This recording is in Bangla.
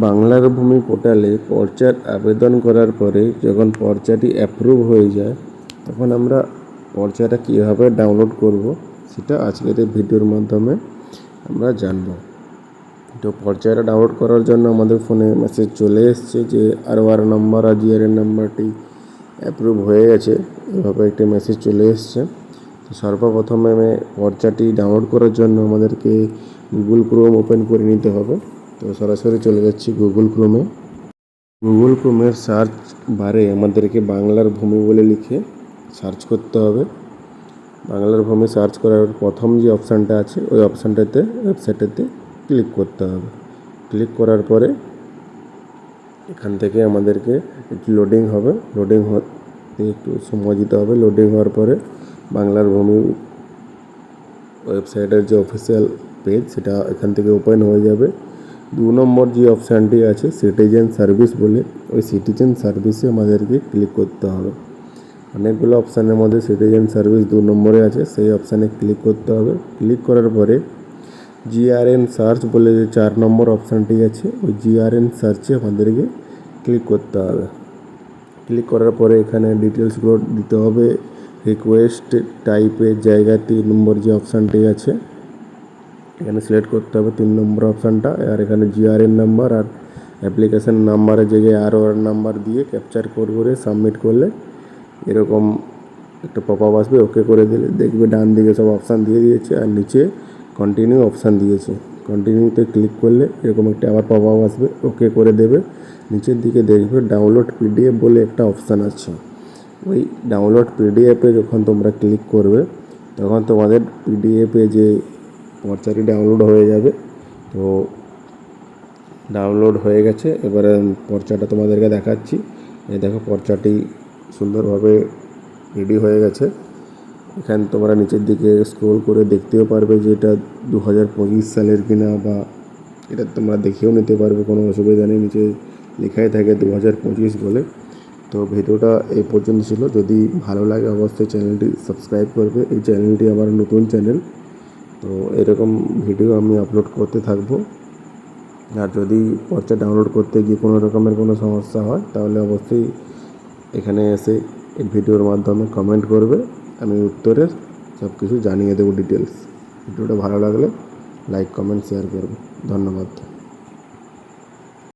বাংলার ভূমি পোর্টালে পর্চার আবেদন করার পরে যখন পর্চাটি অ্যাপ্রুভ হয়ে যায় তখন আমরা পর্চাটা কীভাবে ডাউনলোড করব সেটা আজকের এই ভিডিওর মাধ্যমে আমরা জানব। তো পর্চাটা ডাউনলোড করার জন্য আমাদের ফোনে মেসেজ চলে এসছে যে আর নাম্বার আর জিআরএন নাম্বারটি অ্যাপ্রুভ হয়ে গেছে, এভাবে একটি মেসেজ চলে এসছে। তো সর্বপ্রথমে পর্চাটি ডাউনলোড করার জন্য আমাদেরকে গুগল ক্রোম ওপেন করে নিতে হবে। তো সরাসরি চলে যাচ্ছি গুগল ক্রোমের সার্চ বারে আমাদেরকে বাংলার ভূমি বলে লিখে সার্চ করতে হবে। বাংলার ভূমি সার্চ করার প্রথম যে অপশানটা আছে ওই অপশানটাতে ওয়েবসাইটেতে ক্লিক করতে হবে। ক্লিক করার পরে এখান থেকে আমাদেরকে একটু লোডিং হবে, লোডিং হতে একটু সময় দিতে হবে। লোডিং হওয়ার পরে বাংলার ভূমি ওয়েবসাইটের যে অফিসিয়াল পেজ সেটা এখান থেকে ওপেন হয়ে যাবে। 2 নম্বর যে অপশানটি আছে সিটিজেন সার্ভিস বলে, ওই সিটিজেন সার্ভিসে আমাদেরকে ক্লিক করতে হবে। অনেকগুলো অপশানের মধ্যে সিটিজেন সার্ভিস 2 নম্বরে আছে, সেই অপশানে ক্লিক করতে হবে। ক্লিক করার পরে জিআরএন সার্চ বলে যে 4 নম্বর অপশানটি আছে ওই জিআরএন সার্চে আমাদেরকে ক্লিক করতে হবে। ক্লিক করার পরে এখানে ডিটেলসগুলো দিতে হবে। রিকোয়েস্ট টাইপের জায়গায় 3 নম্বর যে অপশানটি আছে এখানে সিলেক্ট করতে হবে 3 নম্বর অপশানটা। আর এখানে জিআরএন নাম্বার আর অ্যাপ্লিকেশান নাম্বারের জায়গায় আর নাম্বার দিয়ে ক্যাপচার করে সাবমিট করলে এরকম একটা পপআপ আসবে। ওকে করে দিলে দেখবে ডান দিকে সব অপশান দিয়ে দিয়েছে আর নিচে কন্টিনিউ অপশান দিয়েছে। কন্টিনিউতে ক্লিক করলে এরকম একটা আবার পপআপ আসবে, ওকে করে দেবে। নিচের দিকে দেখবে ডাউনলোড পিডিএফ বলে একটা অপশান আছে। ওই ডাউনলোড পিডিএফে যখন তোমরা ক্লিক করবে তখন তোমাদের পিডিএফে যে পর্চাটি ডাউনলোড হয়ে যাবে। তো ডাউনলোড হয়ে গেছে, এবারে পর্চাটা তোমাদেরকে দেখাচ্ছি। এই দেখো পর্চাটি সুন্দরভাবে রেডি হয়ে গেছে। এখানে তোমরা নিচের দিকে স্ক্রল করে দেখতেও পারবে যে এটা 2025 সালের কিনা, বা এটা তোমরা দেখেও নিতে পারবে, কোনো অসুবিধা নেই। নিচে লেখাই থাকে 2025 বলে। তো ভিডিওটা এই পর্যন্ত ছিল। যদি ভালো লাগে অবশ্যই চ্যানেলটি সাবস্ক্রাইব করবে। এই চ্যানেলটি আমার নতুন চ্যানেল, তো এরকম ভিডিও আমি আপলোড করতে থাকবো। আর যদি পর্চা ডাউনলোড করতে গিয়ে কোনো রকমের কোনো সমস্যা হয় তাহলে অবশ্যই এখানে এসে এই ভিডিওর মাধ্যমে কমেন্ট করবে, আমি উত্তরে সব কিছু জানিয়ে দেবো ডিটেলস। ভিডিওটা ভালো লাগলে লাইক কমেন্ট শেয়ার করবে। ধন্যবাদ।